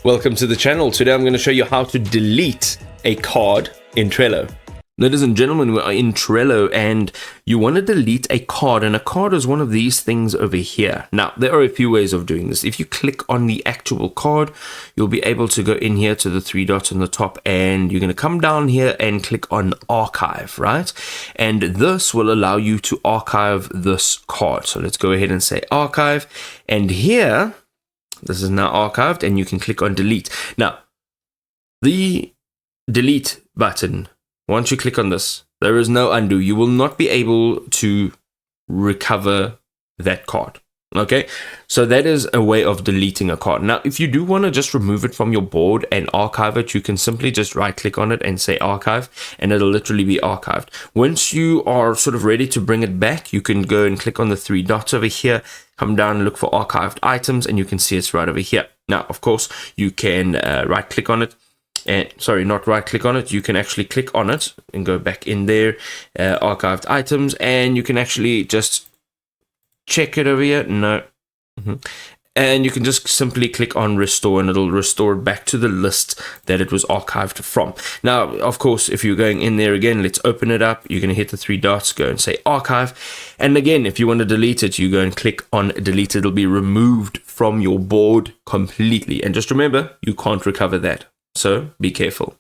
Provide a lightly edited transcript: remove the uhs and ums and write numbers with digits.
Welcome to the channel. Today I'm going to show you how to delete a card in Trello. Ladies and gentlemen, we are in Trello and you want to delete a card, and a card is one of these things over here. Now, there are a few ways of doing this. If you click on the actual card, you'll be able to go in here to the three dots on the top, and you're going to come down here and click on archive, right? And this will allow you to archive this card. So let's go ahead and say archive, and here this is now archived, and you can click on delete. Now, the delete button, once you click on this, there is no undo. You will not be able to recover that card. Okay, so that is a way of deleting a card. Now, if you do want to just remove it from your board and archive it, you can simply just right click on it and say archive, and it'll literally be archived. Once you are sort of ready to bring it back, you can go and click on the three dots over here, come down and look for archived items, and you can see it's right over here. Now, of course, you can right click on it. And sorry, not right click on it. You can actually click on it and go back in there, archived items, and you can actually just check it over here. No. And you can just simply click on restore, and it'll restore it back to the list that it was archived from. Now, of course, if you're going in there again, let's open it up. You're going to hit the three dots, go and say archive. And again, if you want to delete it, you go and click on delete. It'll be removed from your board completely. And just remember, you can't recover that. So be careful.